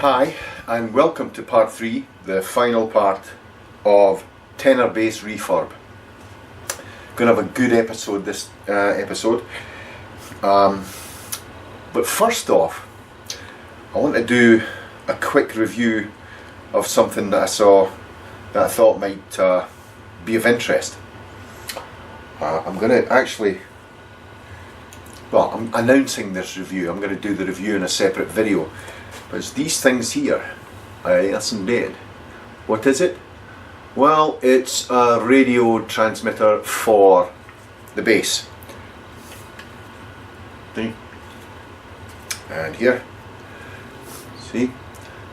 Hi, and welcome to part 3, the final part of Tenor Bass Refurb. Gonna have a good episode this episode. But first off, I want to do a quick review of something that I saw that I thought might be of interest. I'm going to actually, I'm announcing this review. I'm going to do the review in a separate video. But it's these things here. That's indeed. What is it? Well, it's a radio transmitter for the bass. See? And here. See?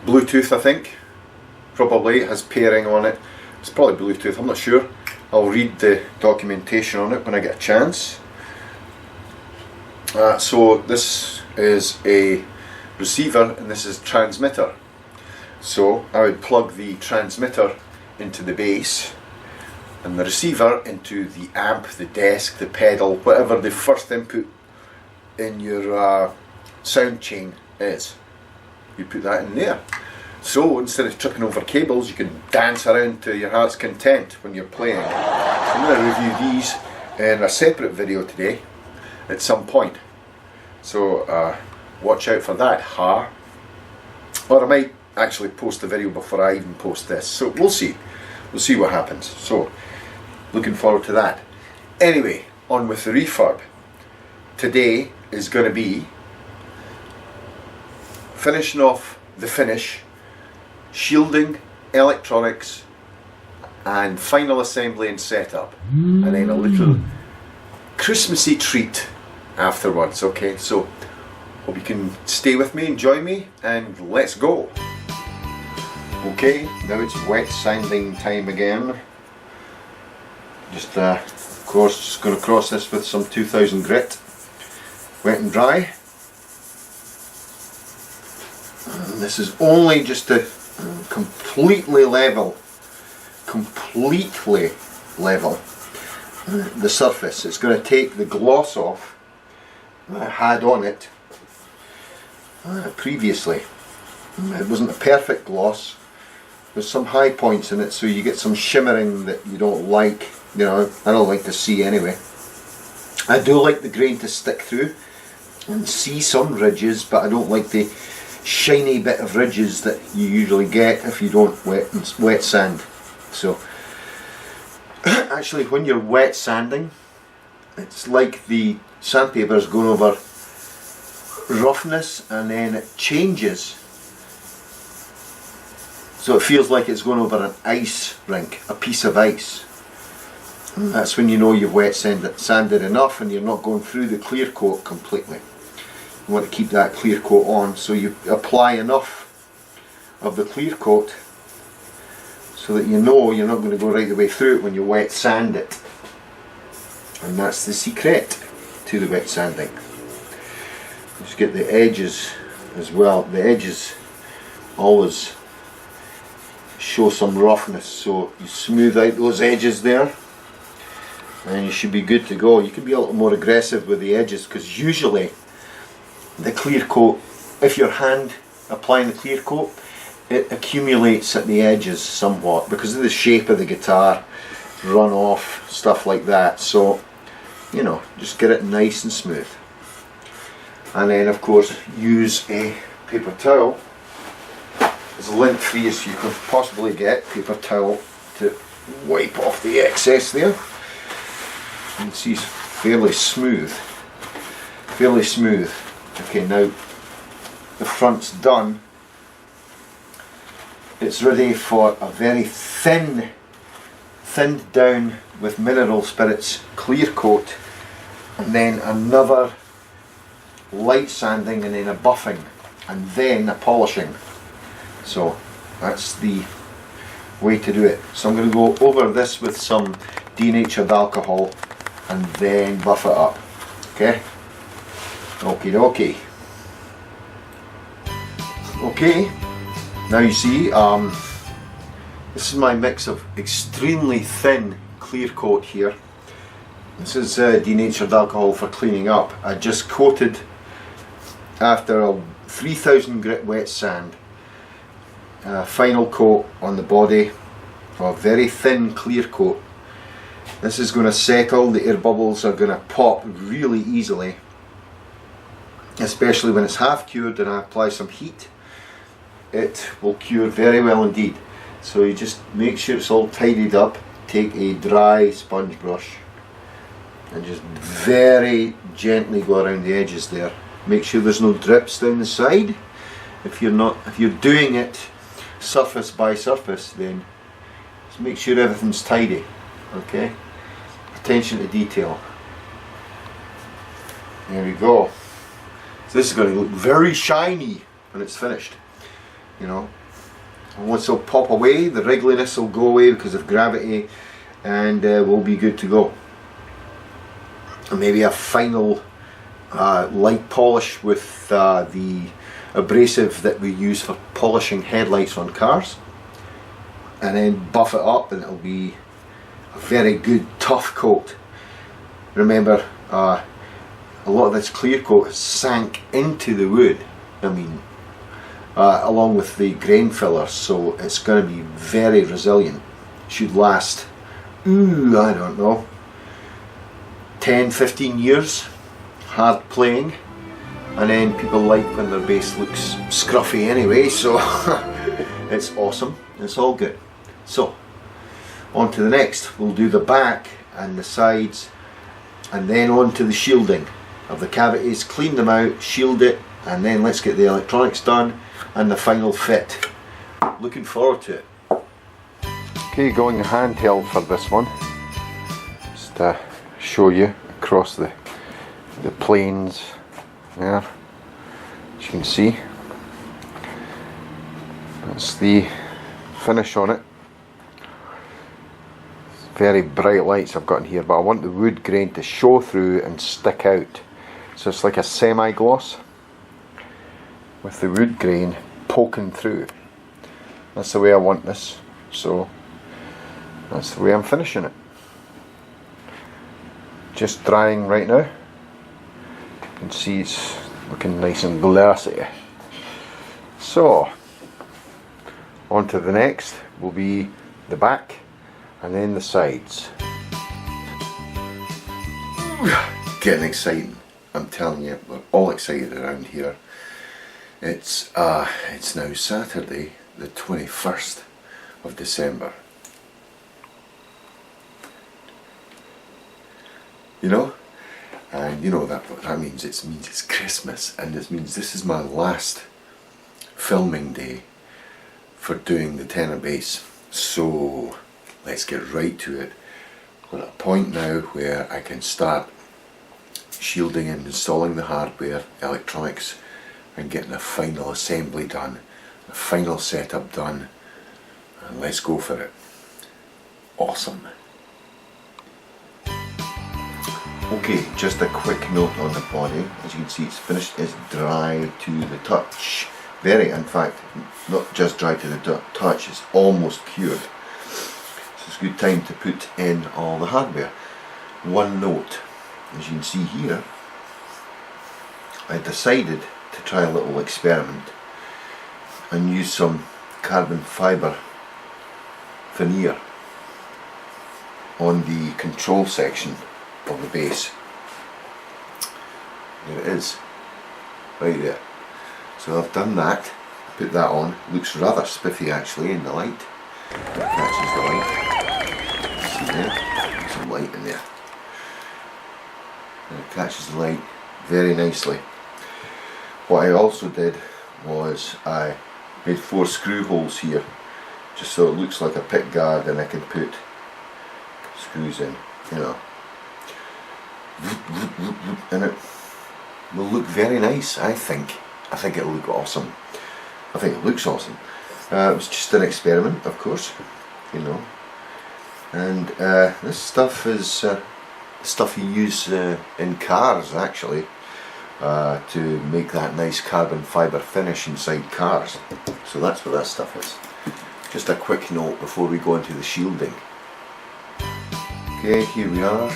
Bluetooth, I think. Probably it has pairing on it. It's probably Bluetooth, I'm not sure. I'll read the documentation on it when I get a chance. So this is a receiver and this is transmitter. So I would plug the transmitter into the bass and the receiver into the amp, the desk, the pedal, whatever the first input in your sound chain is. You put that in there. So instead of tripping over cables, you can dance around to your heart's content when you're playing. So I'm going to review these in a separate video today at some point. So watch out for that, or I might actually post the video before I even post this. So we'll see what happens. So looking forward to that. Anyway, on with the refurb. Today is going to be finishing off the finish, shielding, electronics, and final assembly and setup, and then a little Christmassy treat afterwards. Okay, so hope you can stay with me, enjoy me, and let's go. Okay, now it's wet sanding time again. Just of course, just going to cross this with some 2000 grit, wet and dry. And this is only just to completely level the surface. It's going to take the gloss off that I had on it previously. It wasn't a perfect gloss. There's some high points in it, so you get some shimmering that you don't like. You know, I don't like to see anyway. I do like the grain to stick through and see some ridges, but I don't like the shiny bit of ridges that you usually get if you don't wet sand. So actually, when you're wet sanding, it's like the sandpaper is going over roughness and then it changes, so it feels like it's going over an ice rink, a piece of ice. And that's when you know you've wet sanded enough and you're not going through the clear coat completely. You want to keep that clear coat on, so you apply enough of the clear coat so that you know you're not going to go right the way through it when you wet sand it. And that's the secret to the wet sanding. Just get the edges as well. The edges always show some roughness, so you smooth out those edges there and you should be good to go. You can be a little more aggressive with the edges, because usually the clear coat, if you're hand applying the clear coat, it accumulates at the edges somewhat because of the shape of the guitar, run off, stuff like that. So, you know, just get it nice and smooth. And then of course use a paper towel, as lint free as you can possibly get, paper towel to wipe off the excess there. You can see it's fairly smooth. Okay, now the front's done. It's ready for a very thinned down with mineral spirits clear coat, and then another light sanding, and then a buffing, and then a polishing. So that's the way to do it. So I'm going to go over this with some denatured alcohol and then buff it up. Okay? Okie dokie. Okay, now you see, this is my mix of extremely thin clear coat here. This is denatured alcohol for cleaning up. I just coated after a 3000 grit wet sand final coat on the body, a very thin clear coat. This is going to settle, the air bubbles are going to pop really easily, especially when it's half cured and I apply some heat. It will cure very well indeed. So you just make sure it's all tidied up, take a dry sponge brush and just very gently go around the edges there. Make sure there's no drips down the side. If you're doing it surface by surface, then just make sure everything's tidy. Okay? Attention to detail. There we go. So this is going to look very shiny when it's finished. You know, and once it'll pop away, the wriggliness will go away because of gravity, and we'll be good to go. And maybe a final light polish with the abrasive that we use for polishing headlights on cars, and then buff it up, and it'll be a very good tough coat. Remember, a lot of this clear coat has sank into the wood, I mean, along with the grain fillers, so it's going to be very resilient. Should last, I don't know, 10-15 years, hard playing. And then people like when their bass looks scruffy anyway, so it's awesome, it's all good. So, on to the next. We'll do the back and the sides, and then on to the shielding of the cavities, clean them out, shield it, and then let's get the electronics done and the final fit. Looking forward to it. Okay, going handheld for this one, just to show you across the planes there. As you can see, that's the finish on it. It's very bright lights I've got in here, but I want the wood grain to show through and stick out, so it's like a semi-gloss with the wood grain poking through. That's the way I want this, so that's the way I'm finishing it. Just drying right now. You can see it's looking nice and glossy. So, on to the next will be the back and then the sides. Getting exciting, I'm telling you, we're all excited around here. It's now Saturday, the 21st of December. You know? And you know what that means. It means it's Christmas, and this means this is my last filming day for doing the tenor bass. So let's get right to it. We're at a point now where I can start shielding and installing the hardware, electronics, and getting a final assembly done, a final setup done, and let's go for it. Awesome. Okay, just a quick note on the body. As you can see, it's finished, it's dry to the touch. Very, in fact, not just dry to the touch, it's almost cured. So it's a good time to put in all the hardware. One note, as you can see here, I decided to try a little experiment and use some carbon fibre veneer on the control section of the bass. There it is, right there. So I've done that, put that on. Looks rather spiffy actually in the light. It catches the light. See there? Some light in there. And it catches the light very nicely. What I also did was I made 4 screw holes here, just so it looks like a pick guard, and I can put screws in, you know. And it will look very nice, I think. I think it'll look awesome. I think it looks awesome. It was just an experiment, of course, you know. And this stuff is stuff you use in cars, actually, to make that nice carbon fibre finish inside cars. So that's what that stuff is. Just a quick note before we go into the shielding. Okay, here we are,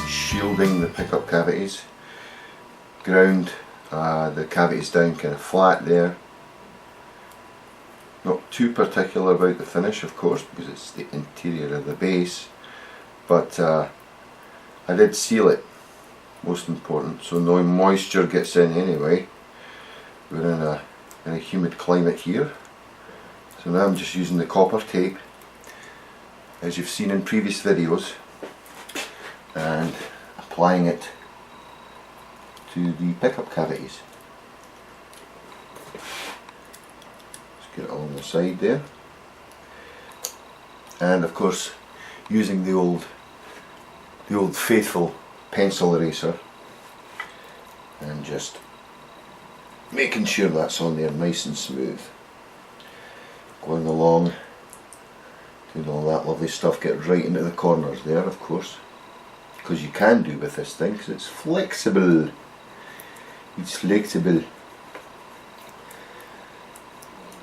shielding the pickup cavities. Ground the cavities down kind of flat there. Not too particular about the finish, of course, because it's the interior of the bass, but I did seal it, most important, so no moisture gets in anyway. We're in a humid climate here, so now I'm just using the copper tape, as you've seen in previous videos, and applying it to the pickup cavities. Just get it along the side there, and of course using the old faithful pencil eraser and just making sure that's on there nice and smooth, going along, doing all that lovely stuff, get right into the corners there, of course, because you can do with this thing because it's flexible. It's flexible.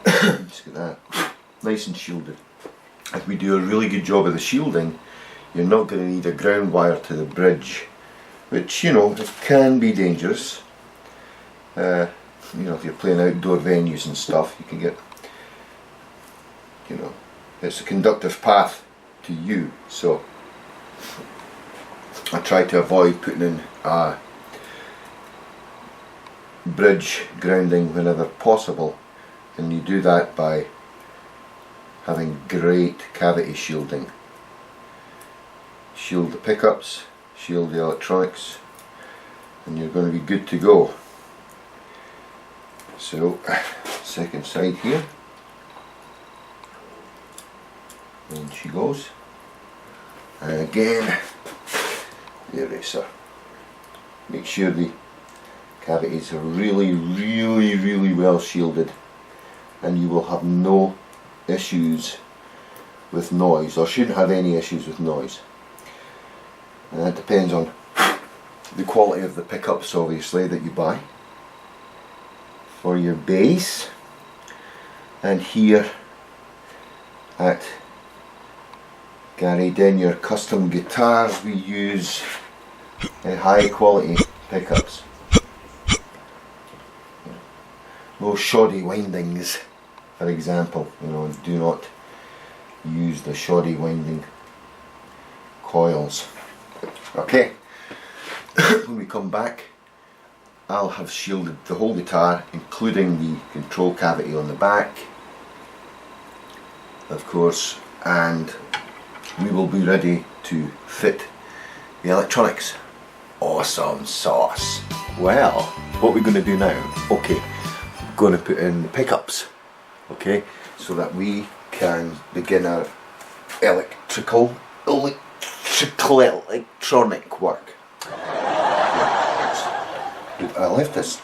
Just get that nice and shielded. If we do a really good job of the shielding, you're not going to need a ground wire to the bridge, which, you know, it can be dangerous. You know, if you're playing outdoor venues and stuff, you can get, you know, it's a conductive path to you, so I try to avoid putting in bridge grounding whenever possible, and you do that by having great cavity shielding. Shield the pickups, shield the electronics, and you're going to be good to go. So, second side here, and she goes, and again the eraser. Make sure the cavities are really well shielded, and you will have no issues with noise, or shouldn't have any issues with noise. And that depends on the quality of the pickups, obviously, that you buy for your bass. And here at Gary Denyer Custom Guitars, we use high quality pickups. No shoddy windings, for example. You know, do not use the shoddy winding coils. Okay, when we come back, I'll have shielded the whole guitar, including the control cavity on the back, of course, and we will be ready to fit the electronics. Awesome sauce. Well, what we're going to do now, okay, we're going to put in the pickups, okay, so that we can begin our electronic work. I left this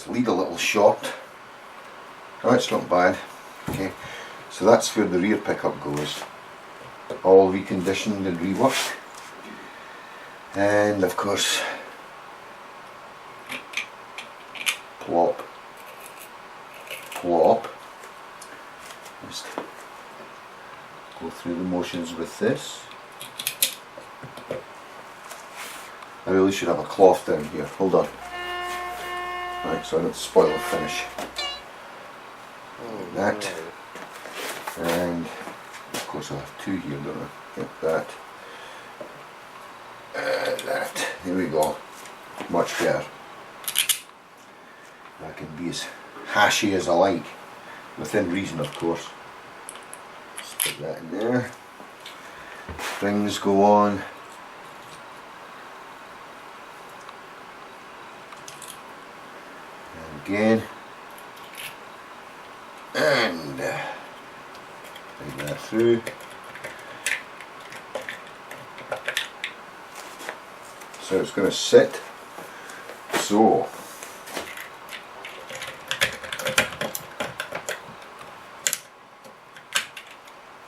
lead a little short. Oh, it's not bad. Okay, so that's where the rear pickup goes, all reconditioned and reworked, and of course, plop, just go through the motions with this. I really should have a cloth down here, hold on. Right, so I don't spoil the finish. Like that. And of course I'll have two here, don't I? Yep, that. And that. There we go. Much better. I can be as hashy as I like, within reason, of course. Just put that in there. Springs go on. Again, and bring that through. So it's going to sit. So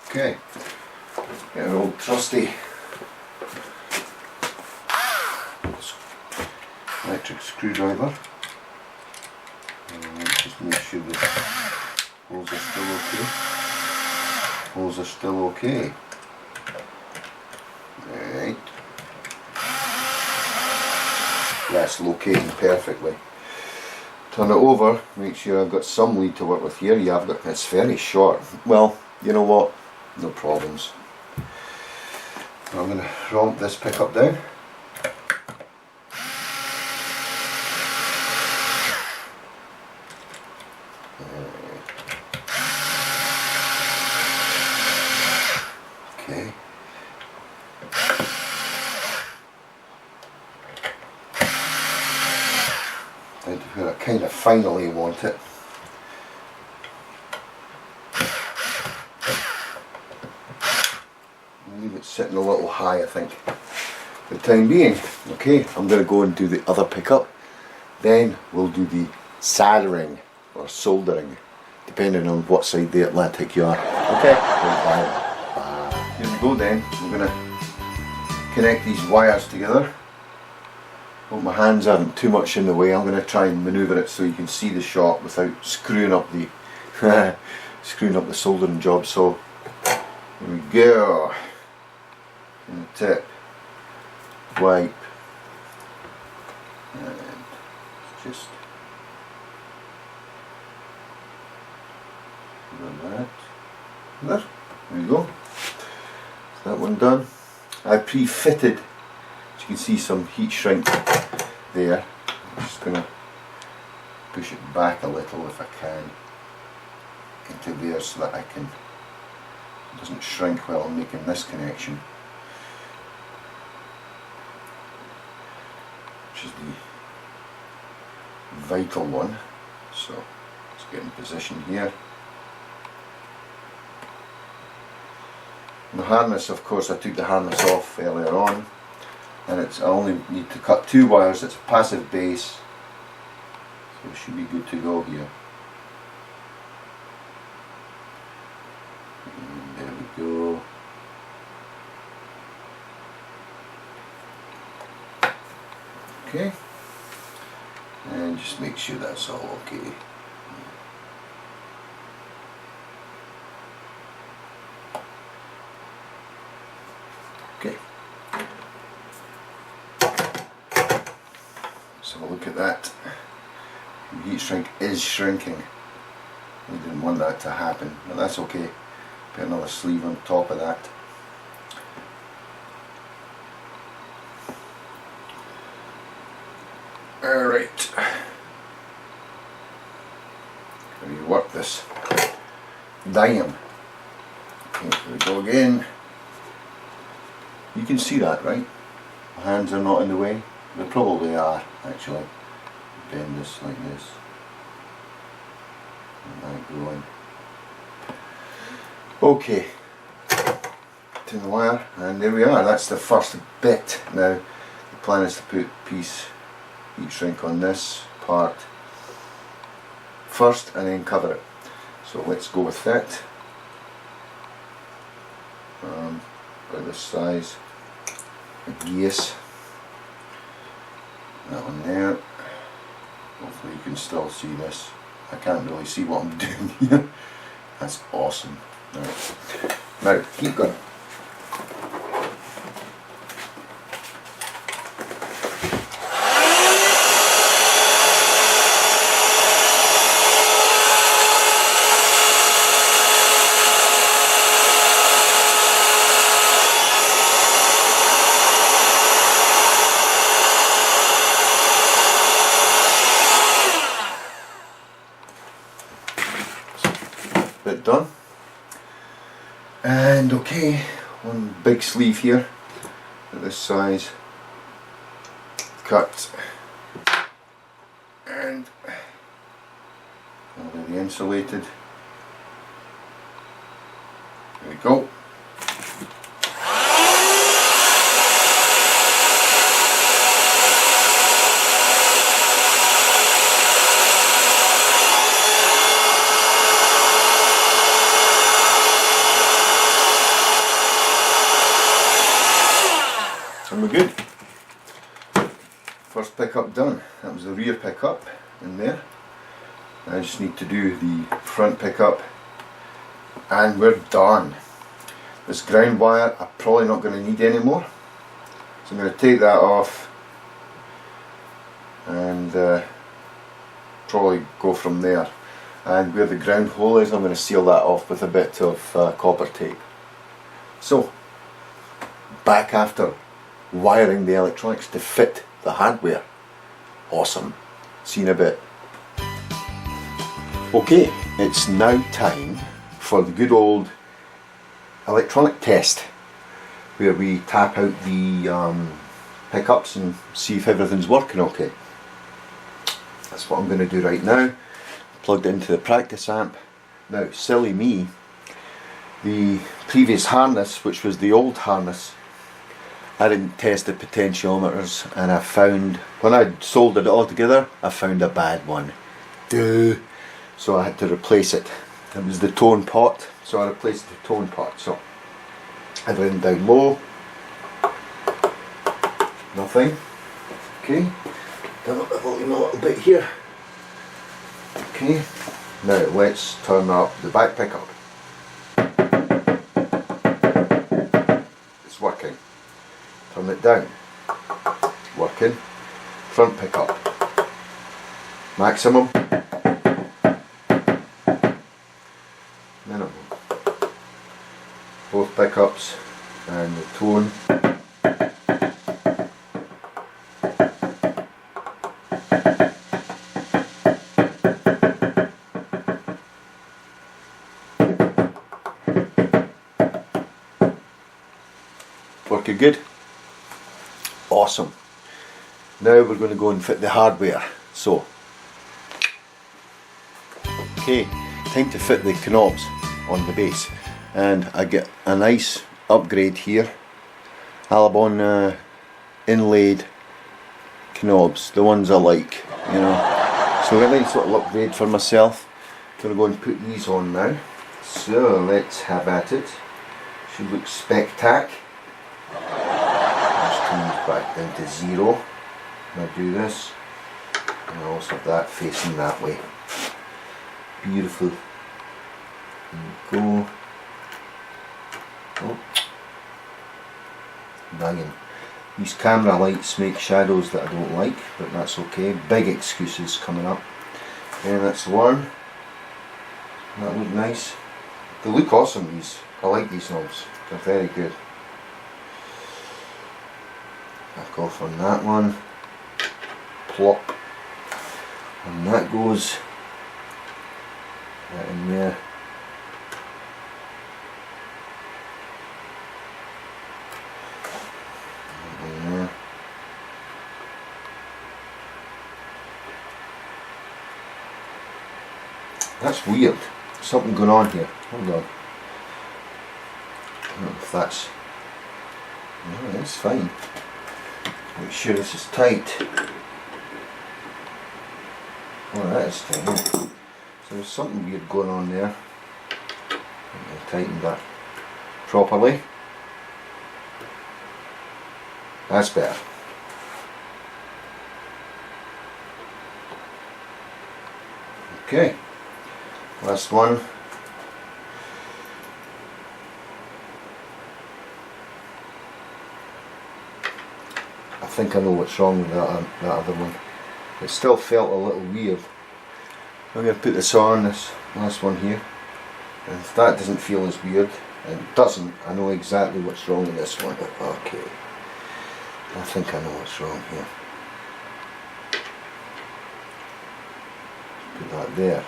okay, get an old trusty electric screwdriver. Just make sure the holes are still okay. Holes are still okay. Right. That's locating perfectly. turn it over, make sure I've got some lead to work with here. Yeah, I've got, it's very short. Well, you know what, no problems. I'm going to romp this pickup down. Okay. Down to where I kind of finally want it. Leave it sitting a little high, I think, for the time being. Okay, I'm going to go and do the other pickup. Then we'll do the soldering or soldering, depending on what side of the Atlantic you are. Okay, here we go then. I'm going to connect these wires together. Hope my hands aren't too much in the way. I'm going to try and manoeuvre it so you can see the shop without screwing up the soldering job. So here we go. And tip, wipe, and just run that. There we go. That one done. I pre-fitted, as you can see, some heat shrink there. I'm just going to push it back a little if I can into there so that it doesn't shrink while I'm making this connection, which is the vital one. So let's get in position here. The harness, of course, I took the harness off earlier on, and I only need to cut 2 wires. It's a passive base, so it should be good to go here. And there we go. Okay, and just make sure that's all okay. Okay, so look at that. The heat shrink is shrinking. We didn't want that to happen, but that's okay. Put another sleeve on top of that. Alright, we work this diam. Okay, here we go again. You can see that, right? My hands are not in the way. They probably are, actually. Bend this like this. And that going. Okay. To the wire, and there we are. That's the first bit. Now, the plan is to put piece heat shrink on this part first and then cover it. So let's go with that. About this size. Yes. That one there. Hopefully you can still see this. I can't really see what I'm doing here. That's awesome. Right. Now keep going. Bit done, and okay, one big sleeve here at this size, cut, and already insulated. There we go. And we're good. First pickup done. That was the rear pickup in there. I just need to do the front pickup and we're done. This ground wire I'm probably not going to need anymore, so I'm going to take that off and probably go from there. And where the ground hole is, I'm going to seal that off with a bit of copper tape. So, back after wiring the electronics to fit the hardware. Awesome. See you in a bit. Okay, it's now time for the good old electronic test, where we tap out the pickups and see if everything's working okay. That's what I'm going to do right now. Plugged into the practice amp. Now, silly me, the previous harness, which was the old harness, I didn't test the potentiometers, and I found, when I soldered it all together, I found a bad one. Duh. So I had to replace it. It was the tone pot, so I replaced the tone pot. So everything down low, nothing. Okay, turn up the volume a little bit here. Okay, now let's turn up the back pickup. It's working. Turn it down. Working. Front pickup. Maximum. Minimum. Both pickups and the tone. Working good. Awesome. Now we're going to go and fit the hardware. So, okay, time to fit the knobs on the bass, and I get a nice upgrade here. Alabon inlaid knobs, the ones I like, you know. So a nice little upgrade for myself. Gonna go and put these on now. So let's have at it. Should look spectac. Comes back down to 0. And I do this, and I also have that facing that way. Beautiful. There we go. Oh. Banging. These camera lights make shadows that I don't like, but that's okay. Big excuses coming up. And that's one. That look nice. They look awesome, these. I like these knobs. They're very good. Back off on that one. Plop. And that goes right in there. Right in there. That's weird. Something going on here. Hold on. I don't know if that's... No, that's fine. Make sure this is tight. Oh, that is tight. So there's something weird going on there. I tightened that properly. That's better. Okay, last one. I think I know what's wrong with that other one. It still felt a little weird. I'm going to put this on, this last one here. And if that doesn't feel as weird, and it doesn't, I know exactly what's wrong with this one. Okay. I think I know what's wrong here. Put that there.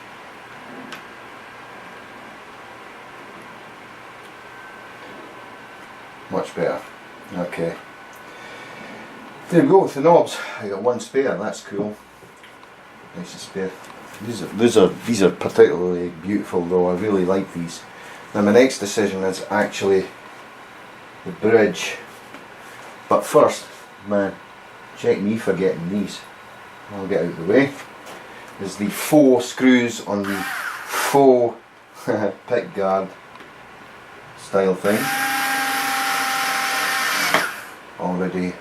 Much better. Okay. There we go with the knobs. I got one spare, that's cool. Nice and spare. These are particularly beautiful though, I really like these. Now my next decision is actually the bridge. But first, man, check me for getting these. I'll get out of the way. There's the 4 screws on the faux pick guard style thing. Already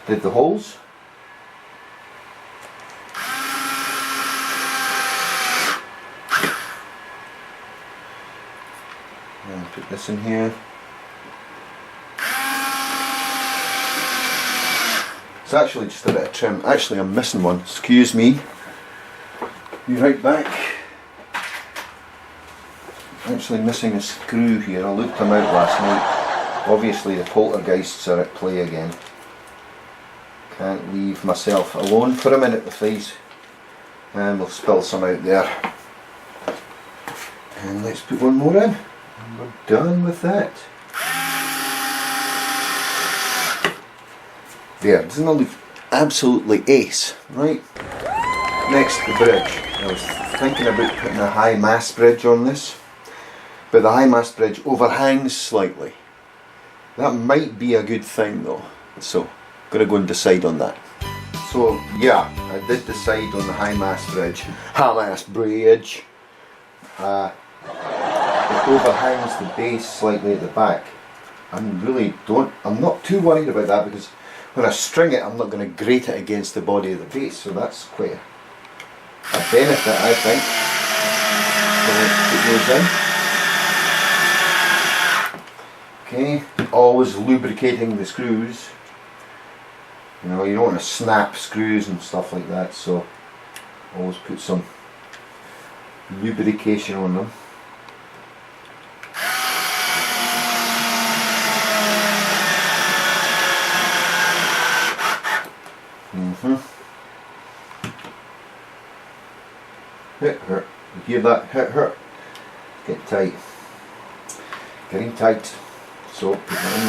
did the holes. And put this in here. It's actually just a bit of trim. Actually, I'm missing one. Excuse me. Be right back. Actually missing a screw here. I looked them out last night. Obviously the poltergeists are at play again. Can't leave myself alone for a minute with these. And we'll spill some out there. And let's put one more in. And we're done with that. There, doesn't that look absolutely ace, right? Next, the bridge. I was thinking about putting a high mast bridge on this, but the high mast bridge overhangs slightly. That might be a good thing though, so I'm going to go and decide on that. So yeah, I did decide on the high mast bridge. High mast bridge. It overhangs the base slightly at the back. I'm not too worried about that because when I string it, I'm not going to grate it against the body of the base, so that's quite a benefit, I think. So let's put those in. Okay, always lubricating the screws. You know, you don't want to snap screws and stuff like that, so always put some lubrication on them. Hit her. You hear that? Hit her. Get tight. Getting tight. So put that in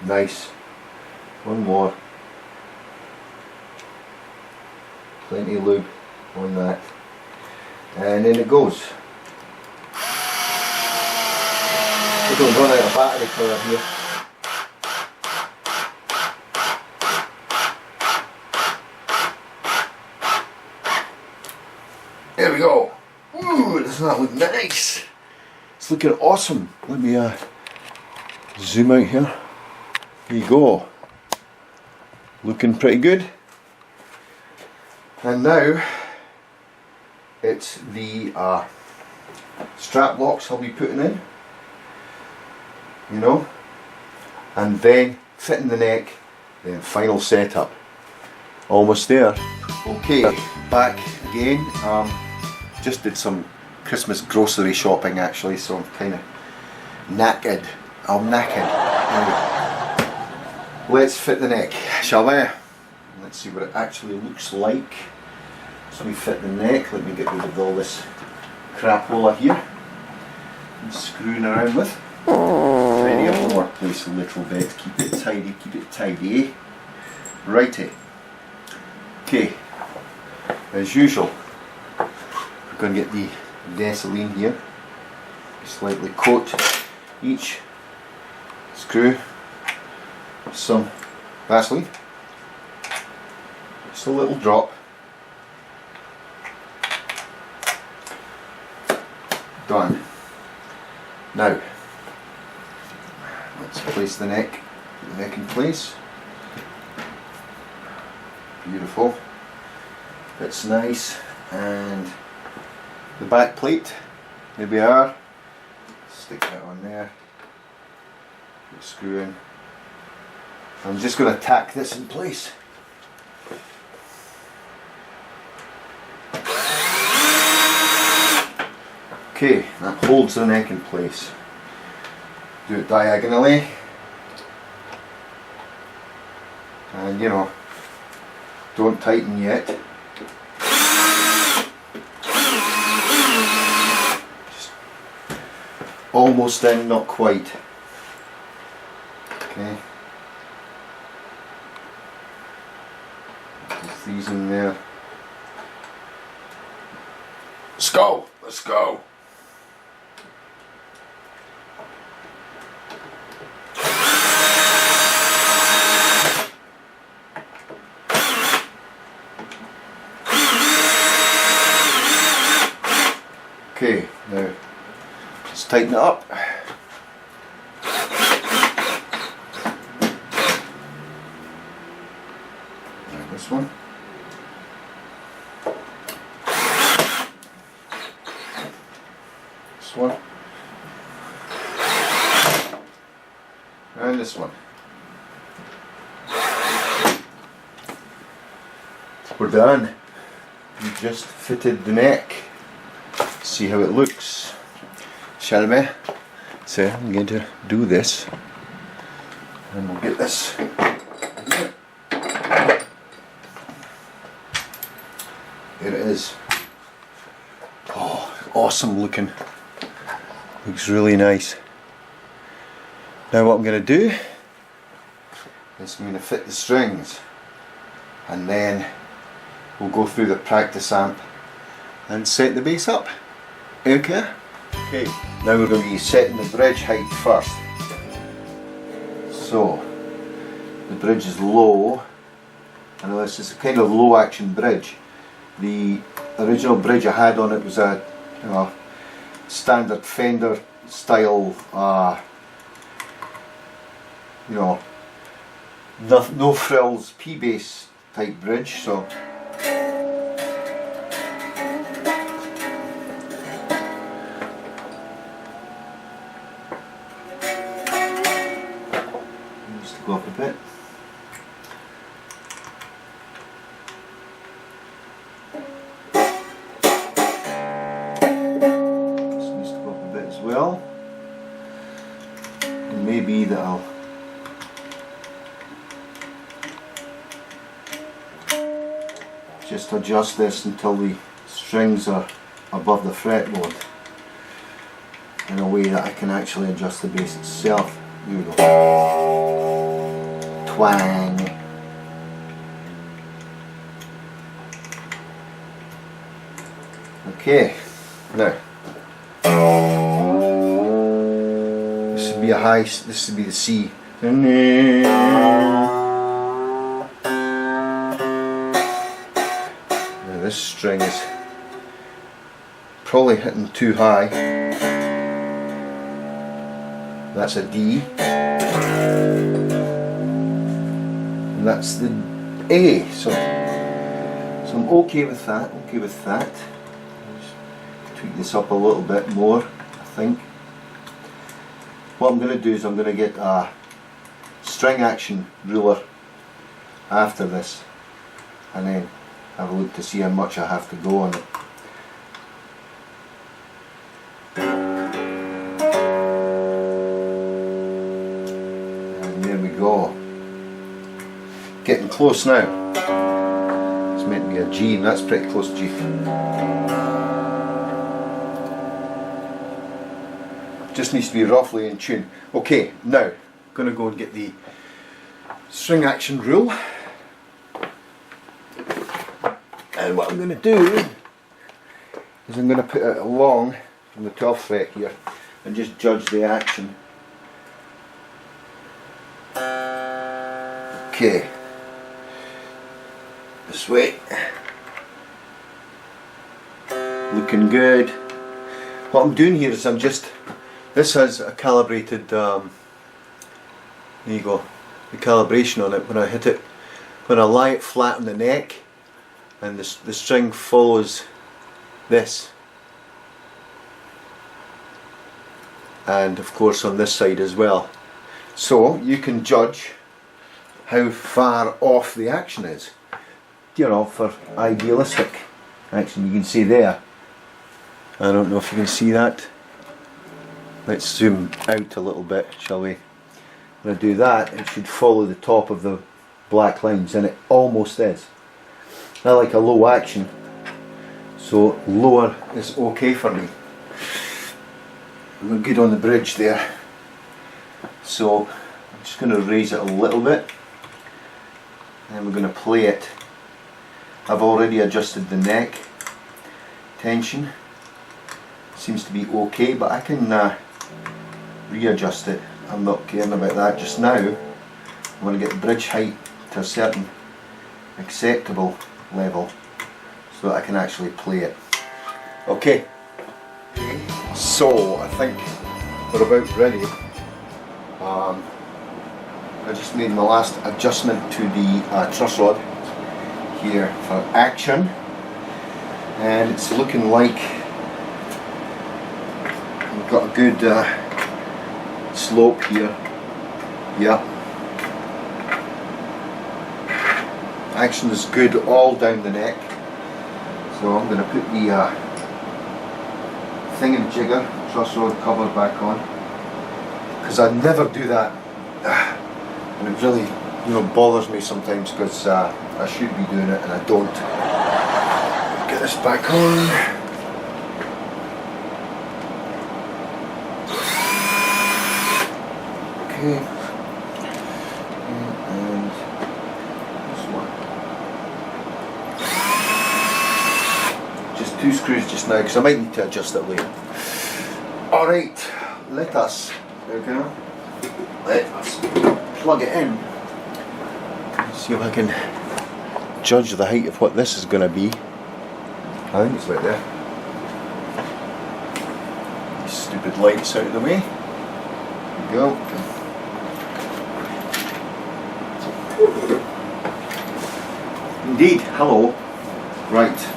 there. Nice. One more. Plenty of lube on that. And in it goes. We don't run out of battery power here. There we go. Ooh, doesn't that look nice? It's looking awesome. Let me zoom out here. There you go. Looking pretty good. And now it's the strap locks I'll be putting in. You know, and then fitting the neck, then final setup. Almost there. Okay, back again. Just did some Christmas grocery shopping actually, so I'm kind of knackered. I'm knackered. Anyway, let's fit the neck, shall we? Let's see what it actually looks like. So we fit the neck. Let me get rid of all this crapola here. I'm screwing around with. Tidy up the workplace a little bit. Keep it tidy. Keep it tidy. Righty. Okay. As usual, we're going to get the gasoline here. Slightly coat each screw with some Vaseline. Just a little drop. Done. Now, let's place the neck. Put the neck in place. Beautiful. Fits nice. And the back plate. Here we are. Stick that on there. Put a screw in. I'm just going to tack this in place. Okay, that holds the neck in place. Do it diagonally. And you know, don't tighten yet. Just almost in, not quite. Okay. Put these in there. Let's go! Let's go! Okay, now let's tighten it up. Now this one. This one. this one. We're done. We just fitted the neck. See how it looks, shall we? So I'm going to do this, and we'll get this. Here it is. Oh, awesome looking. Looks really nice. Now what I'm going to do is I'm going to fit the strings, and then we'll go through the practice amp and set the bass up. Okay? Okay, now we're going to be setting the bridge height first. So, the bridge is low. I know this is a kind of low action bridge. The original bridge I had on it was a standard Fender style, no frills P-bass type bridge. So just to go up a bit. This needs to go up a bit as well. And maybe that I'll just adjust this until the strings are above the fretboard in a way that I can actually adjust the bass itself. Here we go. Twang. Okay, now this would be a high, this would be the C. This string is probably hitting too high. That's a D. And that's the A. So I'm okay with that. Okay with that. Just tweak this up a little bit more, I think. What I'm going to do is I'm going to get a string action ruler after this, and then have a look to see how much I have to go on it. And there we go. Getting close now. It's meant to be a G, and that's pretty close to G. Just needs to be roughly in tune. Okay, now I'm going to go and get the string action rule. And what I'm going to do is I'm going to put it along from the 12th fret here and just judge the action. Okay, this way. Looking good. What I'm doing here is this has a calibrated, there you go, the calibration on it. When I hit it, when I lie it flat on the neck, and the string follows this, and of course on this side as well, so you can judge how far off the action is, for idealistic action. You can see there, I don't know if you can see that. Let's zoom out a little bit, shall we? When I do that, it should follow the top of the black lines, and it almost is. I like a low action, so lower is okay for me. We're good on the bridge there, so I'm just going to raise it a little bit, and we're going to play it. I've already adjusted the neck tension, seems to be okay, but I can readjust it. I'm not caring about that just now. I want to get the bridge height to a certain acceptable level so that I can actually play it. Okay, so I think we're about ready. I just made my last adjustment to the truss rod here for action, and it's looking like we've got a good slope here. Yeah. Action is good all down the neck. So I'm going to put the thingamajigger truss rod cover back on, because I never do that, and it really, you know, bothers me sometimes, because I should be doing it and I don't. Get this back on. Okay. And this one. Just 2 screws just now, because I might need to adjust it later. Alright, let us, there we go, let us plug it in. See if I can judge the height of what this is going to be. I think it's right there. These stupid lights out of the way. There we go. Indeed, hello. Right.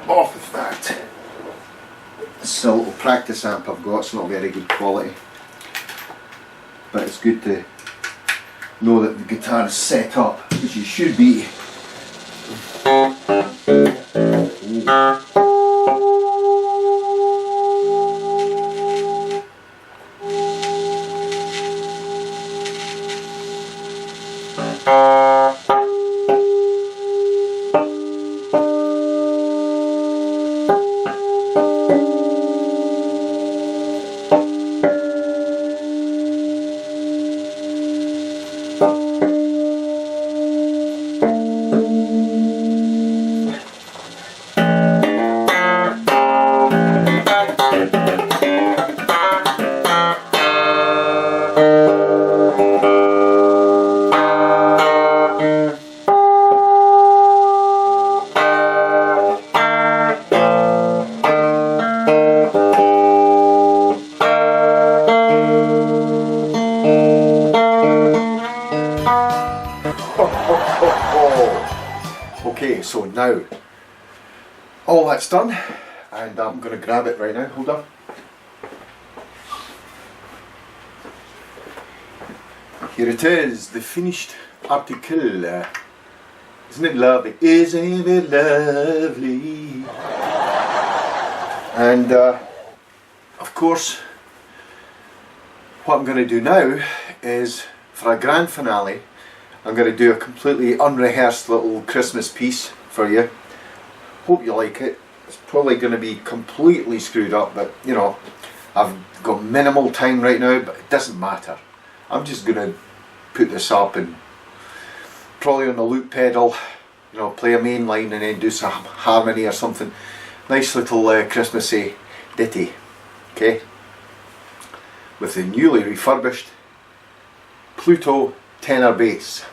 Off with that. This is a little practice amp I've got. It's not very good quality, but it's good to know that the guitar is set up, which it should be. Okay, so now all that's done, and I'm going to grab it right now. Hold on. Here it is, the finished article. Isn't it lovely? Isn't it lovely? And of course, what I'm going to do now is, for a grand finale, I'm going to do a completely unrehearsed little Christmas piece for you. Hope you like it. It's probably going to be completely screwed up, but you know, I've got minimal time right now, but it doesn't matter. I'm just going to put this up and probably on the loop pedal, you know, play a main line and then do some harmony or something. Nice little Christmassy ditty, okay? With the newly refurbished Pluto tenor bass.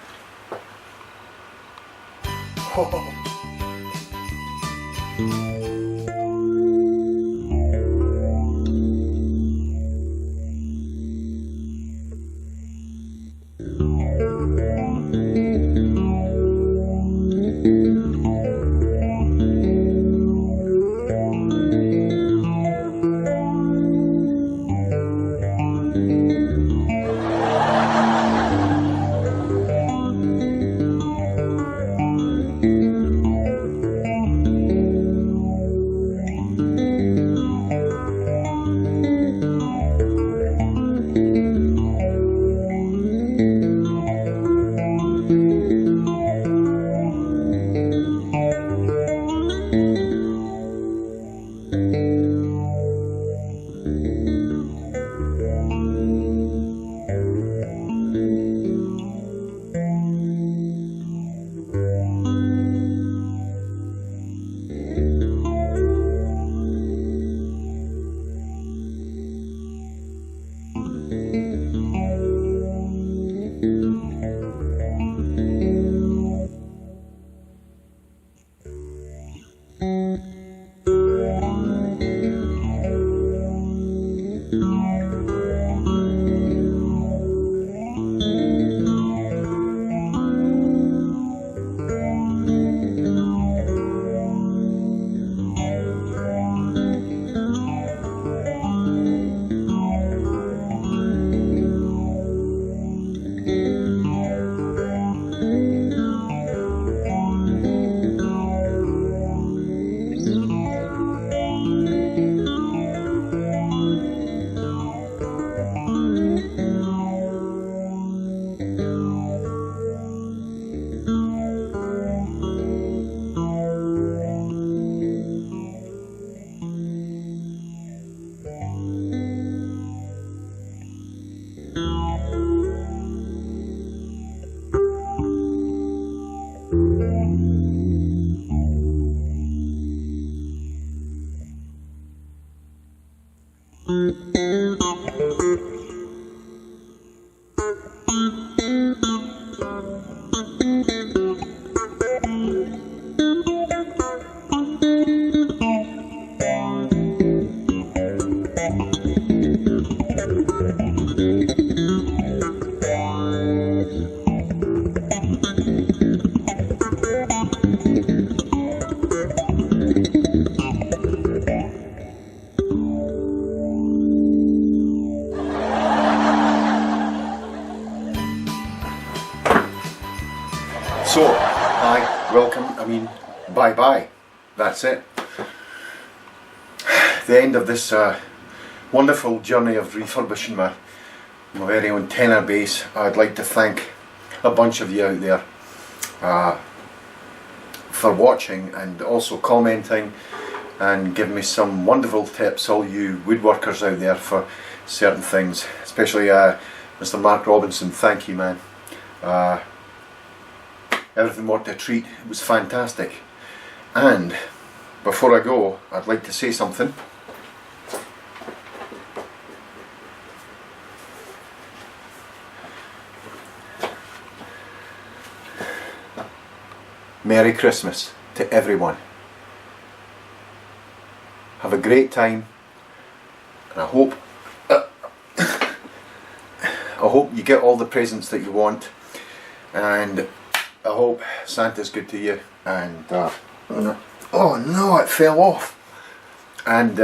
Queen, bye bye. That's it. The end of this wonderful journey of refurbishing my very own tenor bass. I'd like to thank a bunch of you out there for watching and also commenting and giving me some wonderful tips, all you woodworkers out there, for certain things, especially Mr. Mark Robinson. Thank you, man. Everything worked a treat. It was fantastic. And before I go, I'd like to say something. Merry Christmas to everyone. Have a great time, and I hope you get all the presents that you want, and I hope Santa's good to you. And oh no, it fell off. And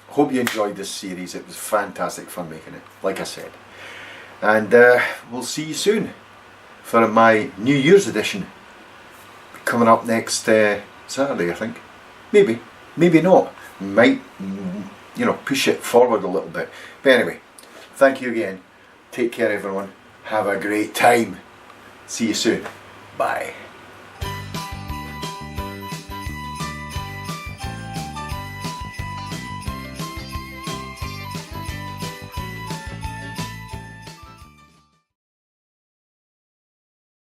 hope you enjoyed this series. It was fantastic fun making it, like I said. And we'll see you soon for my New Year's edition, coming up next Saturday, I think. Maybe not. Might, you know, push it forward a little bit. But anyway, thank you again. Take care, everyone. Have a great time. See you soon. Bye.